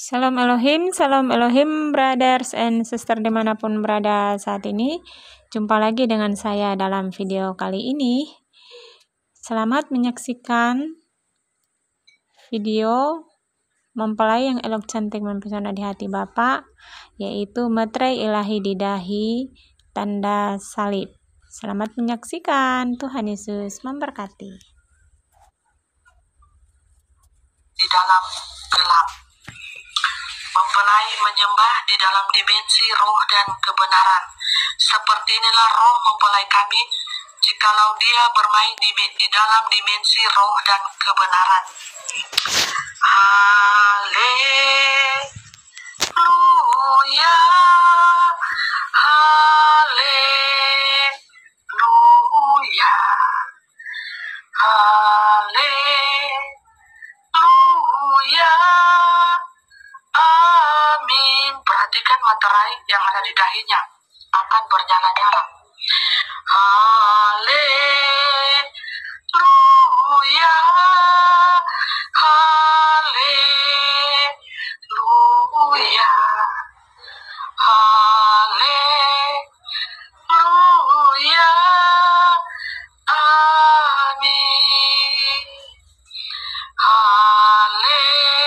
Salam Elohim, brothers and sister dimanapun berada saat ini. Jumpa lagi dengan saya dalam video kali ini. Selamat menyaksikan video mempelai yang elok, cantik, mempesona di hati Bapak, yaitu Meterai Ilahi di dahi, tanda salib. Selamat menyaksikan, Tuhan Yesus memberkati. Di dalam gelap, mempelai menyembah di dalam dimensi roh dan kebenaran. Seperti inilah roh mempelai kami, jikalau dia bermain di dalam dimensi roh dan kebenaran. Haleluya, haleluya, haleluya, amin. Perhatikan materai yang ada di dahinya akan bernyala-nyala. Haleluya, haleluya, haleluya, amin. Haleluya,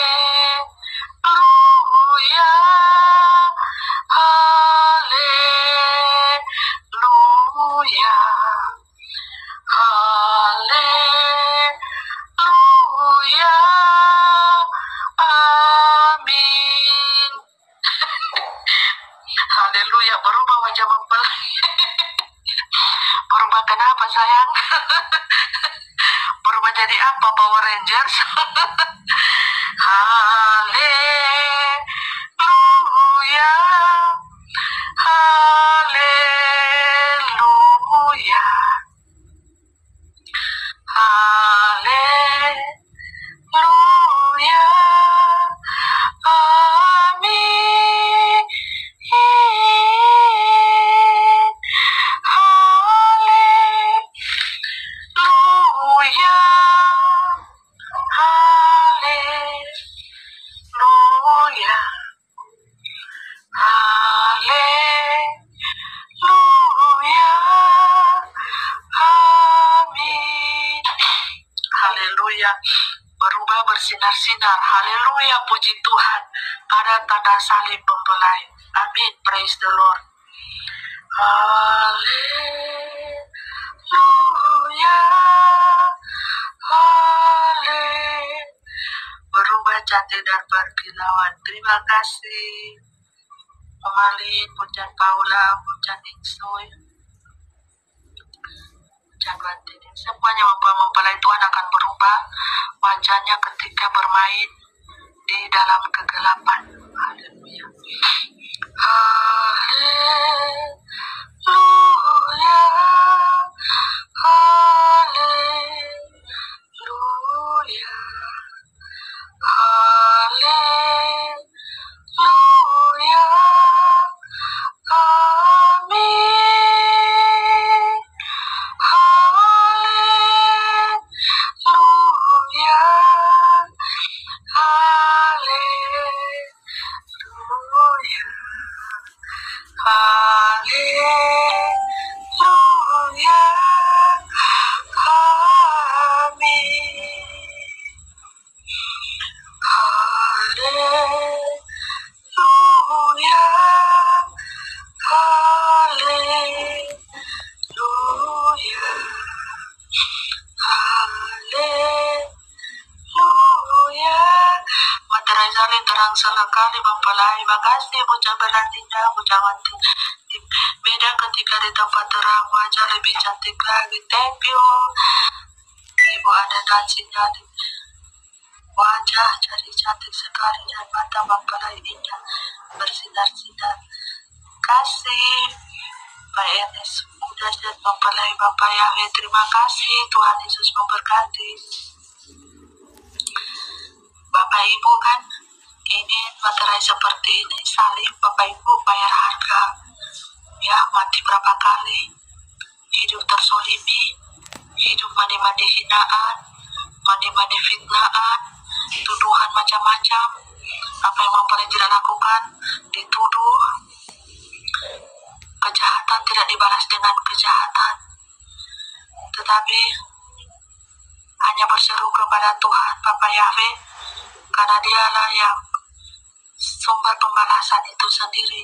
haleluya, haleluya, amin. Haleluya, berubah wajah mempelai. Berubah kenapa sayang? Berubah jadi apa, Power Rangers? Haleluya, haleluya, haleluya, amin. Haleluya, haleluya, haleluya, amin. Haleluya, berubah bersinar-sinar. Haleluya, puji Tuhan. Ada tanda salib mempelai. Amin, praise the Lord. Haleluya, berubah cantik dan berkilauan. Terima kasih Pemalin, Pujan Paula, Pujan Insoy, Pujan Wantini. Semuanya mempelai Tuhan akan berubah wajahnya ketika bermain di dalam kegelapan. Haleluya, haleluya, haleluya, haleluya, amin. Haleluya, haleluya, haleluya, amin. Haleluya, haleluya, haleluya. Materai salib terang sekali mempelai. Makasih Puja Berartinya, Puja Wanti. Beda ketika di tempat terang, wajah lebih cantik lagi. Thank you Ibu, ada kasihnya. Wajah jadi cantik sekali dan mata mempelai indah bersinar-sinar. Kasih Pak Ernest Mudasat mempelai Bapak Yahweh. Terima kasih, Tuhan Yesus memberkati. Bapak Ibu kan ingin materai seperti ini, salib. Bapak Ibu bayar harga, ya, mati berapa kali, hidup tersolimi, hidup mandi-mandi hinaan, mandi-mandi fitnaan, tuduhan macam-macam, Apa yang mempelai tidak lakukan, dituduh. Kejahatan tidak dibalas dengan kejahatan, tetapi hanya berseru kepada Tuhan Bapa Yahweh, karena dialah yang sumber pembalasan itu sendiri.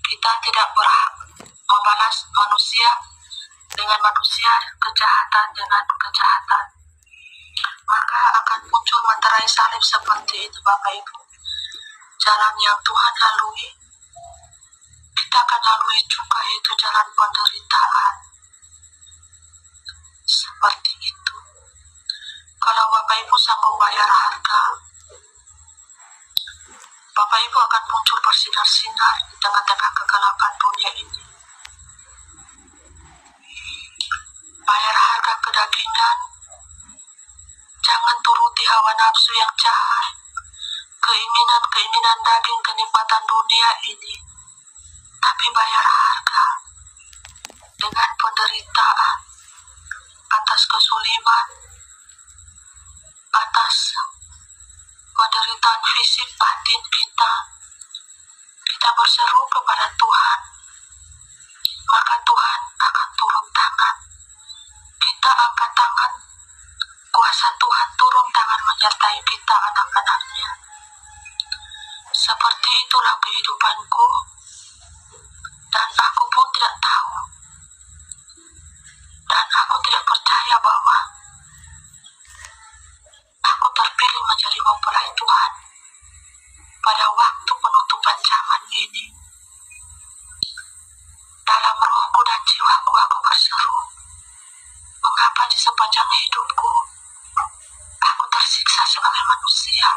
Kita tidak berhak membalas manusia dengan manusia, kejahatan dengan kejahatan. Maka akan muncul materai salib seperti itu, Bapak Ibu. Jalan yang Tuhan lalui, kita akan lalui juga, yaitu jalan penderitaan. Seperti itu. Kalau Bapak Ibu sanggup bayar harga, Bapak Ibu akan muncul bersinar-sinar di tengah-tengah kegelapan dunia ini. Bayar harga kedagingan, jangan turuti hawa nafsu yang jahat, keinginan-keinginan daging, kenikmatan dunia ini, tapi bayar harga dengan penderitaan atas kesuliman, atas penderitaan fisik batin kita. Kita berseru kepada Tuhan, maka Tuhan akan turun tangan. Kita angkat tangan, kuasa Tuhan turun tangan menyertai kita, anak-anaknya. Seperti itulah kehidupanku, dan aku pun tidak tahu, dan aku tidak percaya bahwa aku terpilih menjadi mempelai Tuhan pada waktu penutupan zaman ini. Dalam rohku dan jiwaku aku berseru, mengapa di sepanjang hidupku aku tersiksa sebagai manusia?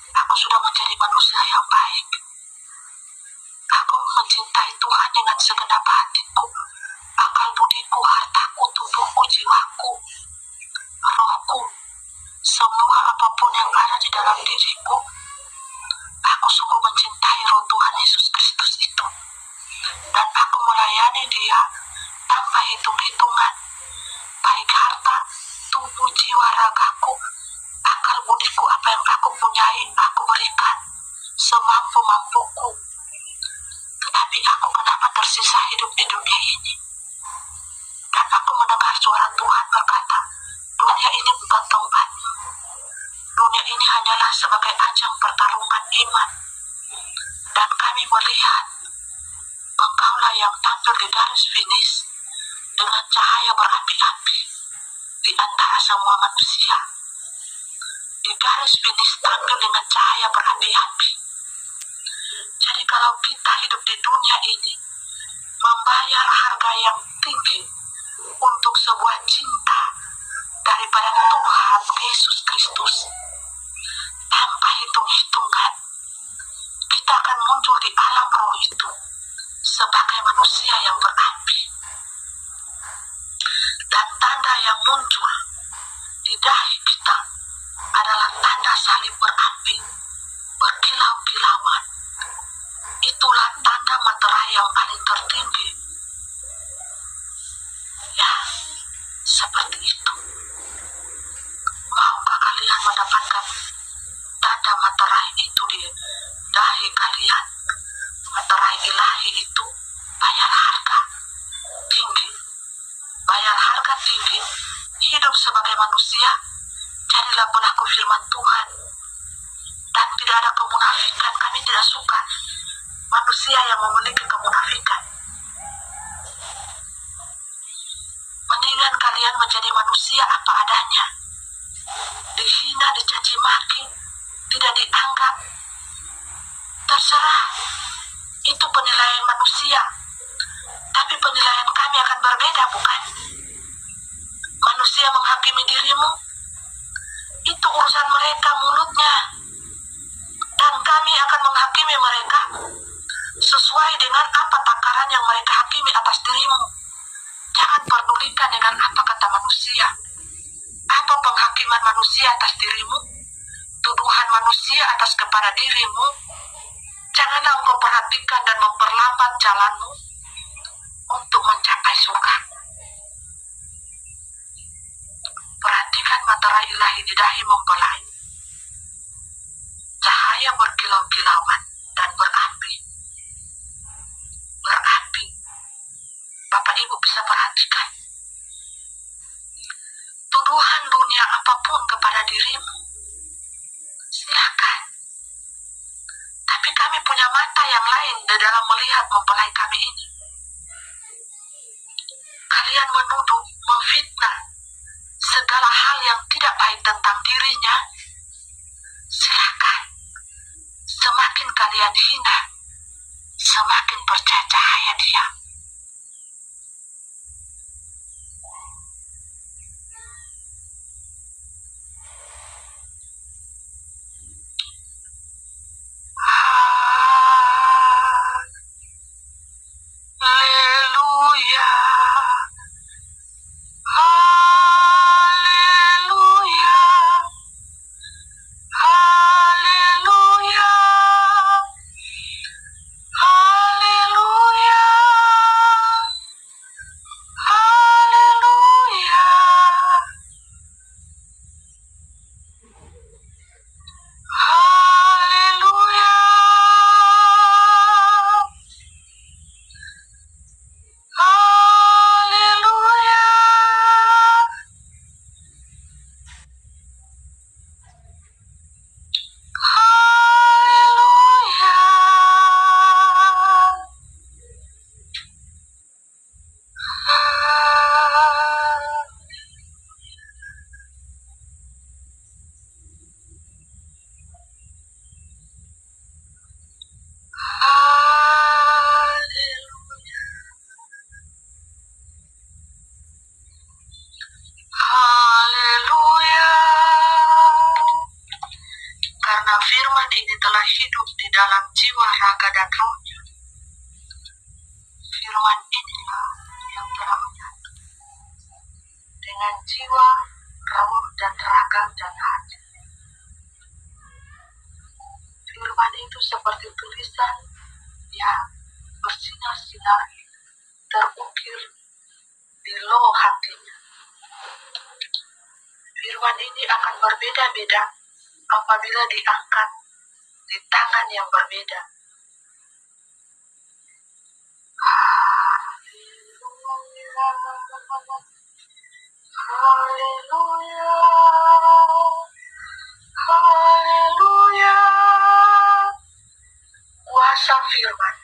Aku sudah menjadi manusia yang baik. Aku mencintai Tuhan dengan segenap hatiku, akal budiku, hartaku, tubuhku, jiwaku, rohku, semua apapun yang ada di dalam diriku. Aku sungguh mencintai roh Tuhan Yesus Kristus itu, dan aku melayani Dia tanpa hitung-hitungan, baik harta, tubuh, jiwa, ragaku, akal budiku, apa yang aku punyai, aku berikan semampu-mampuku. Tetapi aku kenapa tersisa hidup di dunia ini? Dan aku mendengar suara Tuhan berkata, dunia ini bukan tempatmu. Dunia ini hanyalah sebagai ajang pertarungan iman. Dan kami melihat, engkaulah yang tampil di garis finish dengan cahaya berapi-api di antara semua manusia. Di garis finish tampil dengan cahaya berapi-api. Jadi kalau kita hidup di dunia ini, membayar harga yang tinggi untuk sebuah cinta daripada Tuhan Yesus Kristus, tanpa hitung-hitungan, kita akan muncul di alam roh itu sebagai manusia yang berapi. Dan tanda yang muncul di dahi kita adalah tanda salib berapi, berkilau-kilauan. Itulah tanda materai yang paling tertinggi. Ya, seperti itu. Maukah kalian mendapatkan tanda materai itu di dahi kalian? Materai ilahi itu bayar harga tinggi. Bayar harga tinggi, hidup sebagai manusia, jadilah pelaku firman Tuhan. Dan tidak ada kemunafikan. Kami tidak suka manusia yang memiliki kemunafikan. Mendingan kalian menjadi manusia apa adanya, dihina, dicaci maki, tidak dianggap. Terserah, itu penilaian manusia. Tapi penilaian kami akan berbeda, bukan? Manusia menghakimi dirimu, itu urusan mereka mulutnya. Dan kami akan menghakimi mereka sesuai dengan apa takaran yang mereka hakimi atas dirimu. Jangan pedulikan dengan apa kata manusia. Apa penghakiman manusia atas dirimu, tuduhan manusia atas kepada dirimu. Janganlah engkau perhatikan dan memperlambat jalanmu untuk mencapai surga. Perhatikan materai ilahi di dahi mempelai. cahaya berkilau-kilauan dan berapi. Bapak Ibu bisa perhatikan. Tuduhan dunia apapun kepada dirimu, silakan. Tapi kami punya mata yang lain di dalam melihat mempelai kami ini. Kalian menuduh, memfitnah segala hal yang tidak baik tentang dirinya. Silakan. Semakin kalian hina, semakin percaya cahaya dia. Haleluya. Haleluya. Haleluya. Haleluya. Haleluya. Haleluya. Haleluya. Haleluya. Karena firman ini telah hidup di dalam jiwa, raga, dan rohnya. Firman inilah yang telah menyatu dengan jiwa, roh, dan raga, dan hati. Firman itu seperti tulisan yang bersinar-sinar terukir di loh hatinya. Firman ini akan berbeda-beda apabila diangkat di tangan yang berbeda. Haleluya. Haleluya. Kuasa firman.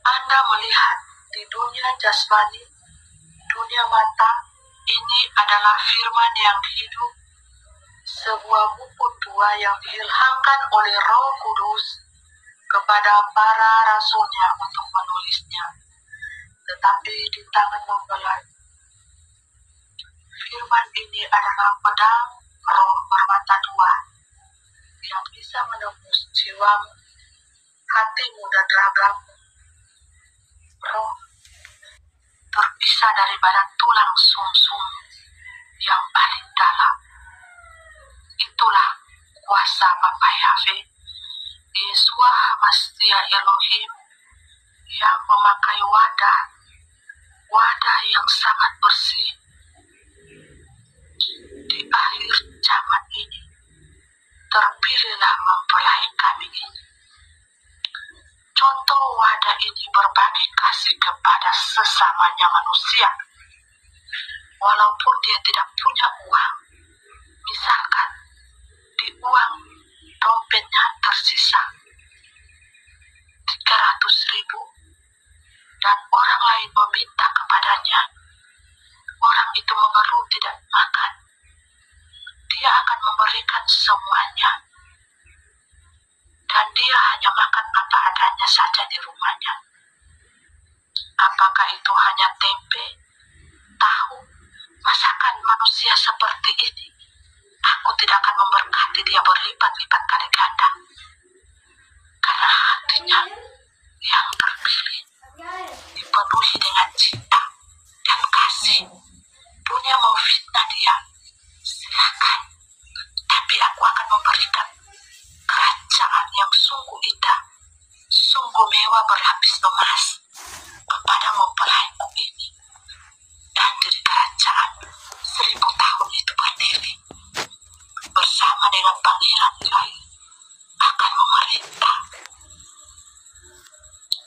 Anda melihat di dunia jasmani, dunia mata, ini adalah firman yang hidup, sebuah buku tua yang diilhamkan oleh Roh Kudus kepada para rasulnya untuk menulisnya, tetapi di tangan mempelai. Firman ini adalah pedang roh bermata dua yang bisa menembus jiwamu, hatimu, dan ragamu. Roh terpisah daripada tulang sumsum yang paling dalam. Itulah kuasa Bapa Yahweh, Yeshua Hamastia Elohim, yang memakai wadah yang sangat bersih di akhir zaman ini. Terpilihlah mempelai kami ini. Contoh wadah ini berbagi kasih kepada sesamanya manusia, walaupun dia tidak punya uang. Misalkan di uang dompetnya tersisa 300.000 dan orang lain meminta kepadanya, orang itu mengeluh tidak makan, dia akan memberikan semuanya, dan dia hanya makan apa adanya saja di rumahnya. Apakah itu hanya tempe, tahu, masakan manusia seperti ini? Aku tidak akan memberkati dia berlipat-lipat kali ganda, karena hatinya yang terpilih dipenuhi dengan cinta dan kasih. Dunia mau fitnah dia, silakan, tapi aku akan memberikan kerajaan yang sungguh indah, sungguh mewah berlapis emas kepada mempelaiku ini, dan dari kerajaan 1000 tahun itu berdiri bersama dengan Pangeran ilahi akan memerintah.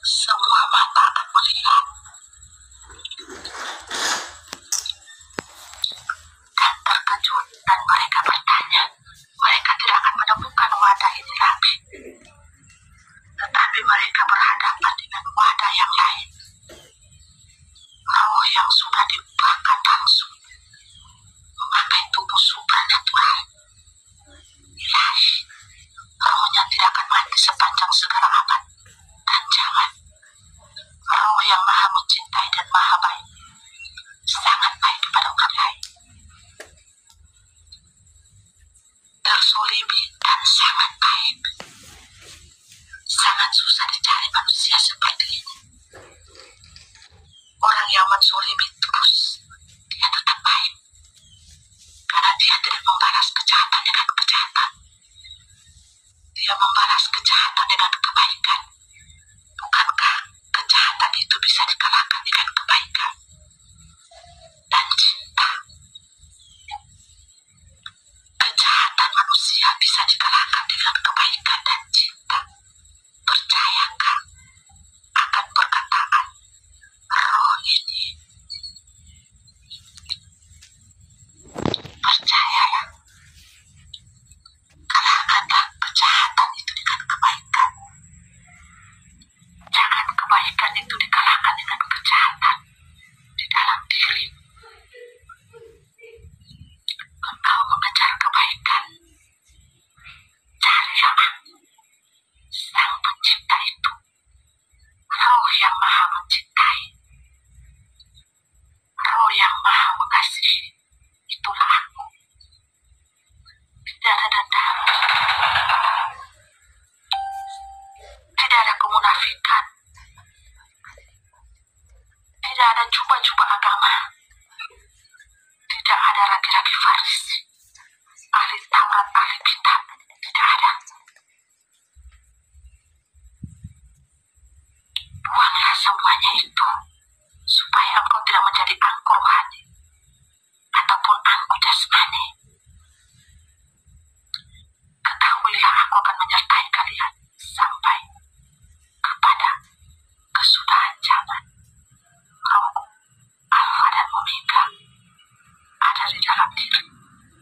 Semua mata akan melihat dan terkejut, dan mereka bertanya, mereka tidak akan menemukan wadah ini lagi. Tetapi mereka berhadapan dengan wadah yang lain, roh yang sudah diubahkan langsung memakai tubuh supernatural ilahi. Rohnya tidak akan mati sepanjang segala abad dan zaman. Roh yang maha mencintai dan maha baik, sangat baik kepada orang lain, tersolimi dan sangat baik. Sangat susah dicari manusia seperti ini. Orang yang mensolimi terus, dia tetap baik, karena dia tidak membalas kejahatan dengan kejahatan. Dia membalas kejahatan dengan kebaikan. Bukankah kejahatan itu bisa dikalahkan dengan kebaikan dan cinta? Kejahatan manusia bisa dikalahkan dengan kebaikan dan cinta. Percayakah akan perkataan roh ini? Percayalah. Kalahkanlah kejahatan itu dengan kebaikan. Jangan kebaikan itu dikalahkan dengan kejahatan di dalam diri. Engkau mengejar kebaikan, carilah aku, Sang Pencipta itu, roh yang maha mencintai, roh yang maha mengasihi. Itulah aku. Tidak ada dendam, tidak ada kemunafikan, tidak ada jubah-jubah agama, tidak ada laki-laki Farisi, ahli Taurat, ahli kitab, tidak ada. Buanglah semuanya itu, supaya engkau tidak menjadi angkur rohani ataupun angkur jasmani. Ketahuilah aku akan menyertai kalian sampai kepada kesudahan zaman. Rohku, Alfa dan Omega, ada di dalam diri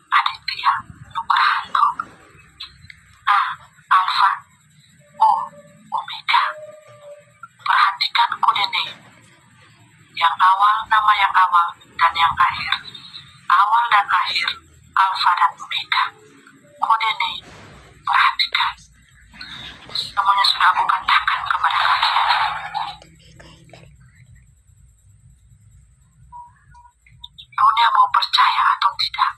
Aditya Nugrahanto. Alfa, Omega. Perhatikan kode name. Yang awal, nama yang awal, dan yang akhir. Awal dan akhir, Alfa dan Omega. Kode name. Perhatikan. Semuanya sudah aku katakan kepada kalian. Dunia mau percaya atau tidak,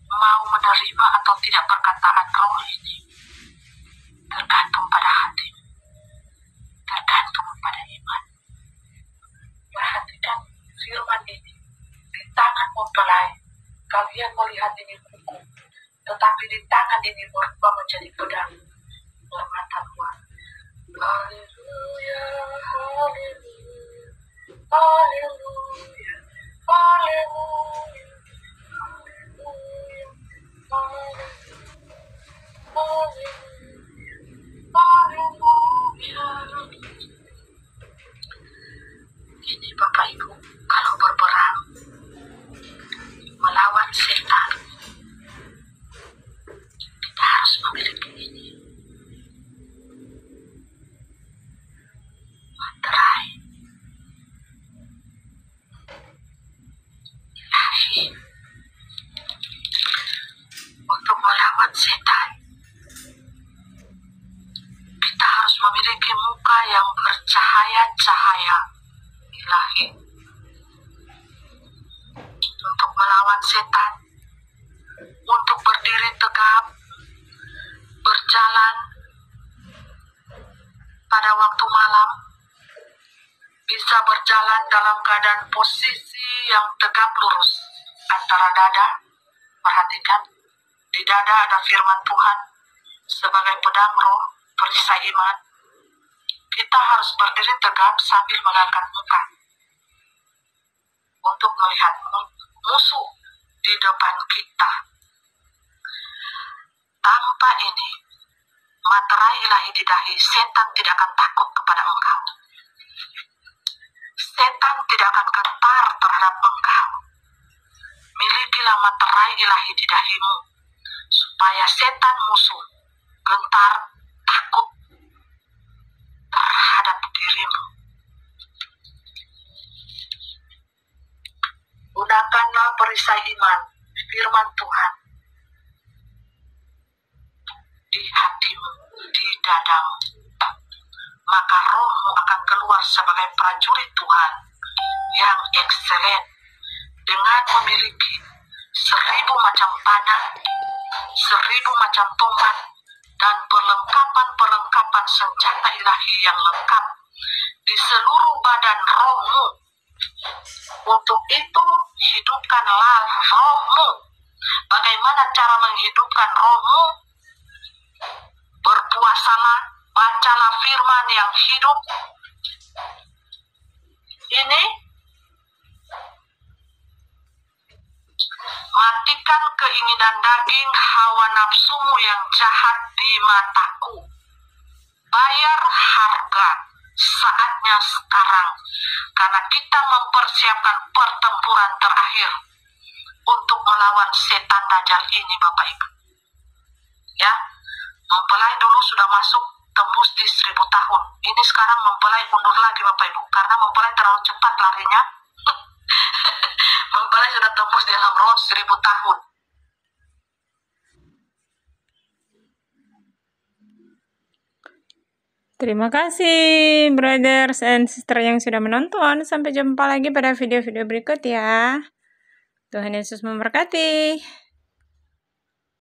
mau menerima atau tidak perkataan roh ini, tergantung pada hati, tergantung pada iman. Perhatikan firman ini. Di tangan mempelai kalian melihat ini kuku, tetapi di tangan ini berubah menjadi pedang bermata dua. Haleluya, haleluya, haleluya, haleluya, haleluya, haleluya. Ini Bapak Ibu, kalau berperang melawan setan, kita harus memiliki ini. Materai ilahi. Untuk melawan setan, kita harus memiliki muka yang bercahaya-cahaya ilahi. Untuk melawan setan, untuk berdiri tegap, berjalan pada waktu malam, bisa berjalan dalam keadaan posisi yang tegap lurus antara dada. Perhatikan, di dada ada firman Tuhan sebagai pedang roh, perisai iman. Kita harus berdiri tegap sambil mengangkat muka untuk melihat musuh di depan kita. mempelai ilahi di dahi, setan tidak akan takut kepada engkau. Setan tidak akan gentar terhadap engkau. Milikilah materai ilahi di dahimu, supaya setan musuh gentar takut terhadap dirimu. Gunakanlah perisai iman, firman Tuhan, di hatimu, di dadamu. Maka rohmu akan keluar sebagai prajurit Tuhan yang ekselen, dengan memiliki 1000 macam panah, 1000 macam tombak, dan perlengkapan-perlengkapan senjata ilahi yang lengkap di seluruh badan rohmu. Untuk itu, hidupkanlah rohmu. Bagaimana cara menghidupkan rohmu? Berpuasalah, bacalah firman yang hidup. Ini matikan keinginan daging, hawa nafsumu yang jahat di mataku. Bayar harga, saatnya sekarang, karena kita mempersiapkan pertempuran terakhir untuk melawan setan dajjal ini, Bapak Ibu. Ya, mempelai dulu sudah masuk tembus di 1000 tahun. Ini sekarang mempelai mundur lagi, Bapak Ibu, karena mempelai terlalu cepat larinya. Mempelai sudah tembus di dalam roh 1000 tahun. Terima kasih brothers and sister yang sudah menonton. Sampai jumpa lagi pada video-video berikut ya. Tuhan Yesus memberkati.